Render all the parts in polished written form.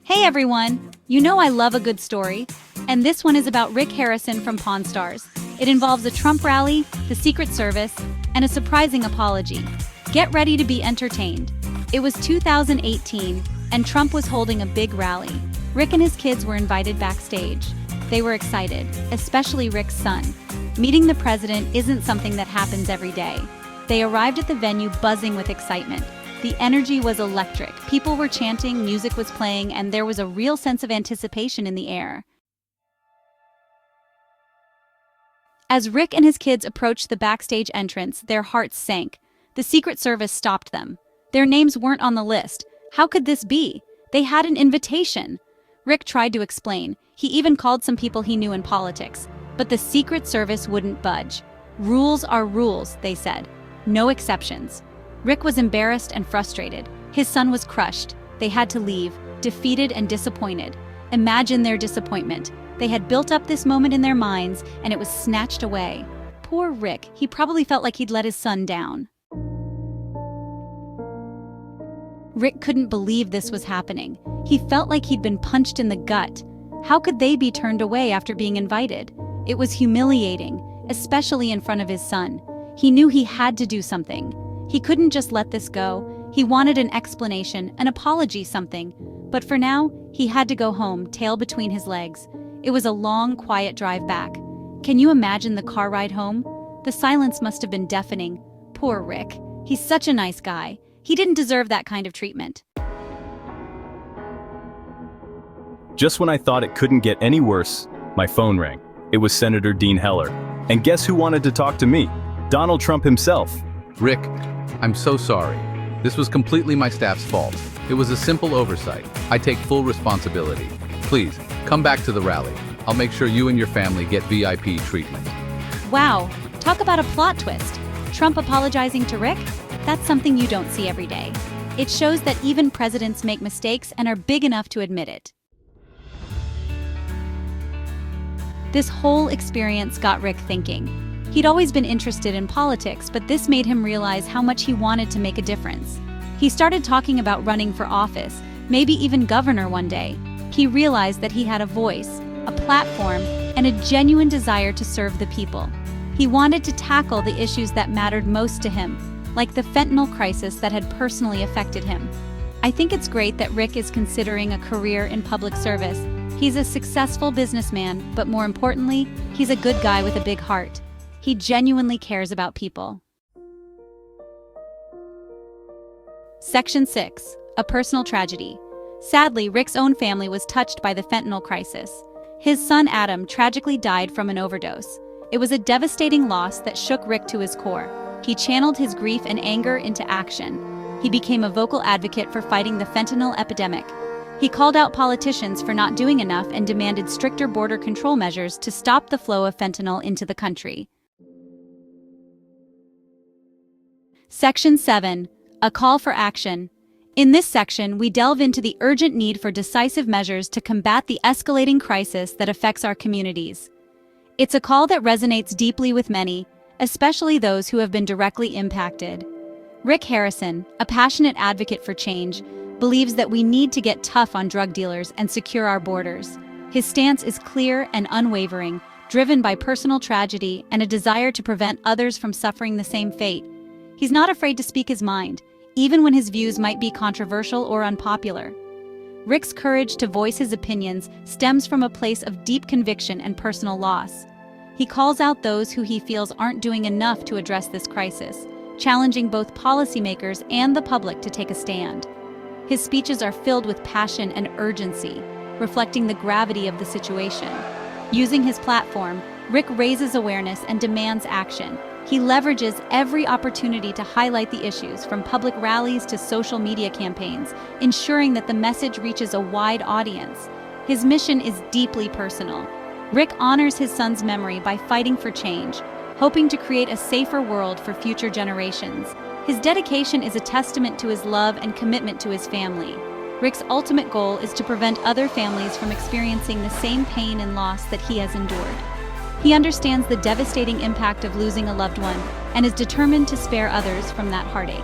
Hey everyone! You know I love a good story, and this one is about Rick Harrison from Pawn Stars. It involves a Trump rally, the Secret Service, and a surprising apology. Get ready to be entertained. It was 2018, and Trump was holding a big rally. Rick and his kids were invited backstage. They were excited, especially Rick's son. Meeting the president isn't something that happens every day. They arrived at the venue buzzing with excitement. The energy was electric. People were chanting, music was playing, and there was a real sense of anticipation in the air. As Rick and his kids approached the backstage entrance, their hearts sank. The Secret Service stopped them. Their names weren't on the list. How could this be? They had an invitation. Rick tried to explain. He even called some people he knew in politics. But the Secret Service wouldn't budge. Rules are rules, they said. No exceptions. Rick was embarrassed and frustrated. His son was crushed. They had to leave, defeated and disappointed. Imagine their disappointment. They had built up this moment in their minds, and it was snatched away. Poor Rick, he probably felt like he'd let his son down. Rick couldn't believe this was happening. He felt like he'd been punched in the gut. How could they be turned away after being invited? It was humiliating, especially in front of his son. He knew he had to do something. He couldn't just let this go. He wanted an explanation, an apology, something. But for now, he had to go home, tail between his legs. It was a long, quiet drive back. Can you imagine the car ride home? The silence must have been deafening. Poor Rick. He's such a nice guy. He didn't deserve that kind of treatment. Just when I thought it couldn't get any worse, my phone rang. It was Senator Dean Heller. And guess who wanted to talk to me? Donald Trump himself. Rick, I'm so sorry. This was completely my staff's fault. It was a simple oversight. I take full responsibility. Please, come back to the rally. I'll make sure you and your family get VIP treatment. Wow, talk about a plot twist. Trump apologizing to Rick? That's something you don't see every day. It shows that even presidents make mistakes and are big enough to admit it. This whole experience got Rick thinking. He'd always been interested in politics, but this made him realize how much he wanted to make a difference. He started talking about running for office, maybe even governor one day. He realized that he had a voice, a platform, and a genuine desire to serve the people. He wanted to tackle the issues that mattered most to him, like the fentanyl crisis that had personally affected him. I think it's great that Rick is considering a career in public service. He's a successful businessman, but more importantly, he's a good guy with a big heart. He genuinely cares about people. Section 6. A personal tragedy. Sadly, Rick's own family was touched by the fentanyl crisis. His son Adam tragically died from an overdose. It was a devastating loss that shook Rick to his core. He channeled his grief and anger into action. He became a vocal advocate for fighting the fentanyl epidemic. He called out politicians for not doing enough and demanded stricter border control measures to stop the flow of fentanyl into the country. Section 7. A call for action. In this section, we delve into the urgent need for decisive measures to combat the escalating crisis that affects our communities. It's a call that resonates deeply with many, especially those who have been directly impacted. Rick Harrison, a passionate advocate for change, believes that we need to get tough on drug dealers and secure our borders. His stance is clear and unwavering, driven by personal tragedy and a desire to prevent others from suffering the same fate. He's not afraid to speak his mind, even when his views might be controversial or unpopular. Rick's courage to voice his opinions stems from a place of deep conviction and personal loss. He calls out those who he feels aren't doing enough to address this crisis, challenging both policymakers and the public to take a stand. His speeches are filled with passion and urgency, reflecting the gravity of the situation. Using his platform, Rick raises awareness and demands action. He leverages every opportunity to highlight the issues, from public rallies to social media campaigns, ensuring that the message reaches a wide audience. His mission is deeply personal. Rick honors his son's memory by fighting for change, hoping to create a safer world for future generations. His dedication is a testament to his love and commitment to his family. Rick's ultimate goal is to prevent other families from experiencing the same pain and loss that he has endured. He understands the devastating impact of losing a loved one and is determined to spare others from that heartache.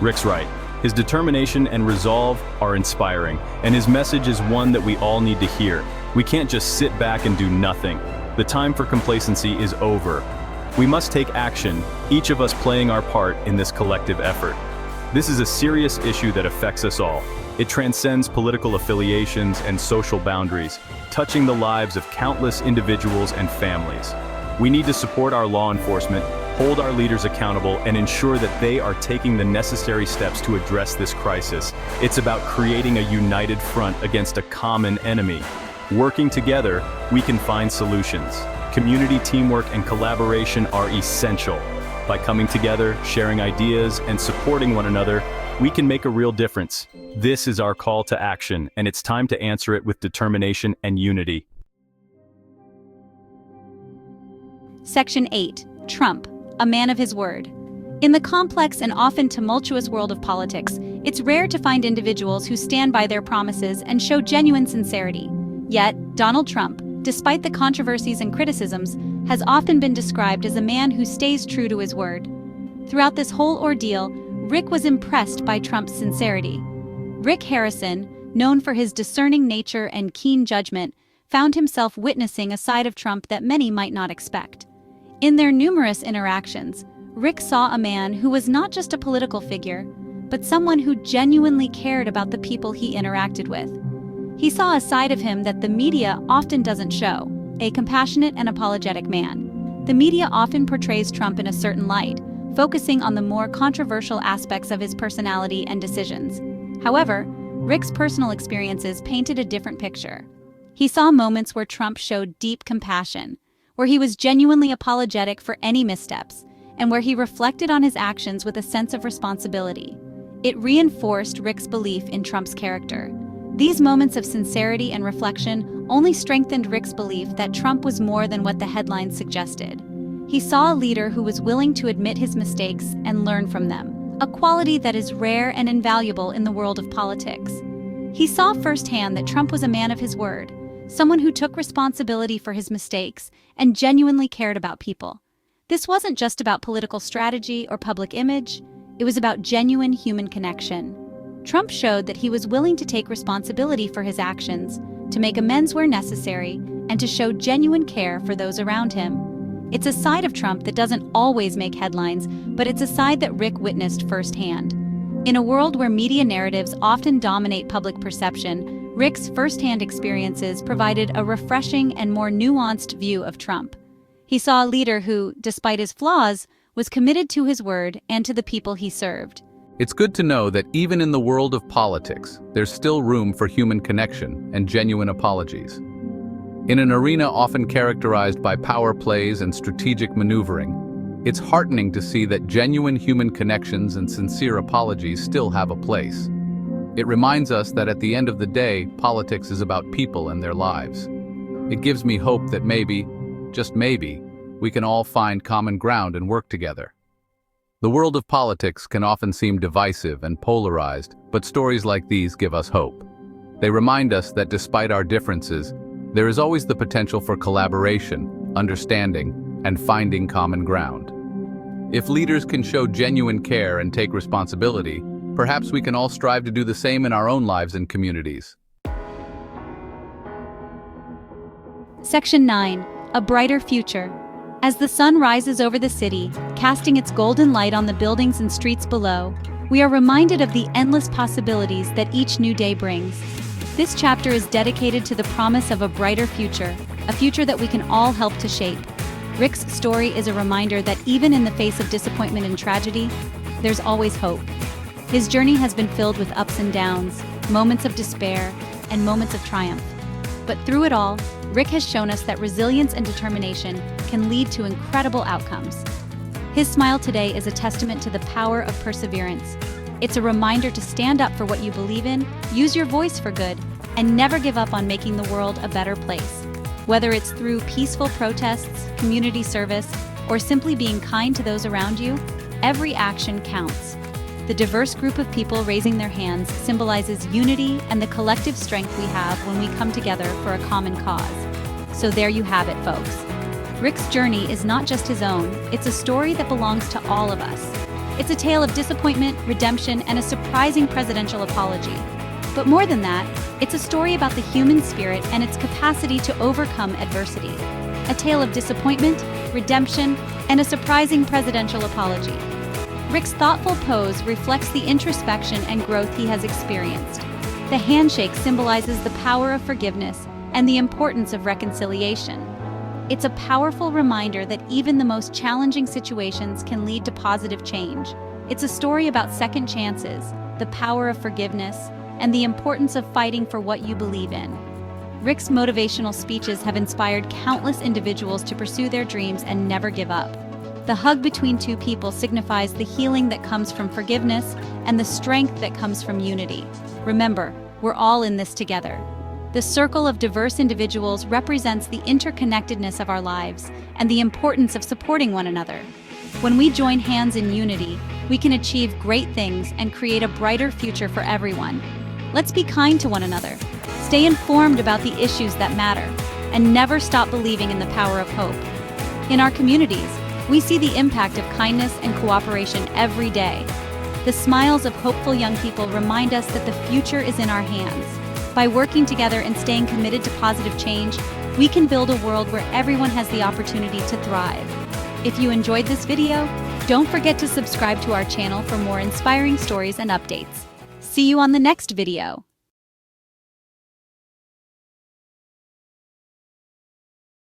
Rick's right. His determination and resolve are inspiring, and his message is one that we all need to hear. We can't just sit back and do nothing. The time for complacency is over. We must take action, each of us playing our part in this collective effort. This is a serious issue that affects us all. It transcends political affiliations and social boundaries, touching the lives of countless individuals and families. We need to support our law enforcement, hold our leaders accountable, and ensure that they are taking the necessary steps to address this crisis. It's about creating a united front against a common enemy. Working together, we can find solutions. Community teamwork and collaboration are essential. By coming together, sharing ideas, and supporting one another, we can make a real difference. This is our call to action, and it's time to answer it with determination and unity. Section 8. Trump, a man of his word. In the complex and often tumultuous world of politics, it's rare to find individuals who stand by their promises and show genuine sincerity. Yet, Donald Trump, despite the controversies and criticisms, has often been described as a man who stays true to his word. Throughout this whole ordeal, Rick was impressed by Trump's sincerity. Rick Harrison, known for his discerning nature and keen judgment, found himself witnessing a side of Trump that many might not expect. In their numerous interactions, Rick saw a man who was not just a political figure, but someone who genuinely cared about the people he interacted with. He saw a side of him that the media often doesn't show, a compassionate and apologetic man. The media often portrays Trump in a certain light, focusing on the more controversial aspects of his personality and decisions. However, Rick's personal experiences painted a different picture. He saw moments where Trump showed deep compassion, where he was genuinely apologetic for any missteps, and where he reflected on his actions with a sense of responsibility. It reinforced Rick's belief in Trump's character. These moments of sincerity and reflection only strengthened Rick's belief that Trump was more than what the headlines suggested. He saw a leader who was willing to admit his mistakes and learn from them, a quality that is rare and invaluable in the world of politics. He saw firsthand that Trump was a man of his word, someone who took responsibility for his mistakes and genuinely cared about people. This wasn't just about political strategy or public image, it was about genuine human connection. Trump showed that he was willing to take responsibility for his actions, to make amends where necessary, and to show genuine care for those around him. It's a side of Trump that doesn't always make headlines, but it's a side that Rick witnessed firsthand. In a world where media narratives often dominate public perception, Rick's firsthand experiences provided a refreshing and more nuanced view of Trump. He saw a leader who, despite his flaws, was committed to his word and to the people he served. It's good to know that even in the world of politics, there's still room for human connection and genuine apologies. In an arena often characterized by power plays and strategic maneuvering, it's heartening to see that genuine human connections and sincere apologies still have a place. It reminds us that at the end of the day, politics is about people and their lives. It gives me hope that maybe, just maybe, we can all find common ground and work together. The world of politics can often seem divisive and polarized, but stories like these give us hope. They remind us that despite our differences, there is always the potential for collaboration, understanding, and finding common ground. If leaders can show genuine care and take responsibility, perhaps we can all strive to do the same in our own lives and communities. Section 9. A brighter future. As the sun rises over the city, casting its golden light on the buildings and streets below, we are reminded of the endless possibilities that each new day brings. This chapter is dedicated to the promise of a brighter future, a future that we can all help to shape. Rick's story is a reminder that even in the face of disappointment and tragedy, there's always hope. His journey has been filled with ups and downs, moments of despair, and moments of triumph. But through it all, Rick has shown us that resilience and determination can lead to incredible outcomes. His smile today is a testament to the power of perseverance. It's a reminder to stand up for what you believe in, use your voice for good, and never give up on making the world a better place. Whether it's through peaceful protests, community service, or simply being kind to those around you, every action counts. The diverse group of people raising their hands symbolizes unity and the collective strength we have when we come together for a common cause. So there you have it, folks. Rick's journey is not just his own, it's a story that belongs to all of us. It's a tale of disappointment, redemption, and a surprising presidential apology. But more than that, it's a story about the human spirit and its capacity to overcome adversity. A tale of disappointment, redemption, and a surprising presidential apology. Rick's thoughtful pose reflects the introspection and growth he has experienced. The handshake symbolizes the power of forgiveness and the importance of reconciliation. It's a powerful reminder that even the most challenging situations can lead to positive change. It's a story about second chances, the power of forgiveness, and the importance of fighting for what you believe in. Rick's motivational speeches have inspired countless individuals to pursue their dreams and never give up. The hug between two people signifies the healing that comes from forgiveness and the strength that comes from unity. Remember, we're all in this together. The circle of diverse individuals represents the interconnectedness of our lives and the importance of supporting one another. When we join hands in unity, we can achieve great things and create a brighter future for everyone. Let's be kind to one another, stay informed about the issues that matter, and never stop believing in the power of hope. In our communities, we see the impact of kindness and cooperation every day. The smiles of hopeful young people remind us that the future is in our hands. By working together and staying committed to positive change, we can build a world where everyone has the opportunity to thrive. If you enjoyed this video, don't forget to subscribe to our channel for more inspiring stories and updates. See you on the next video.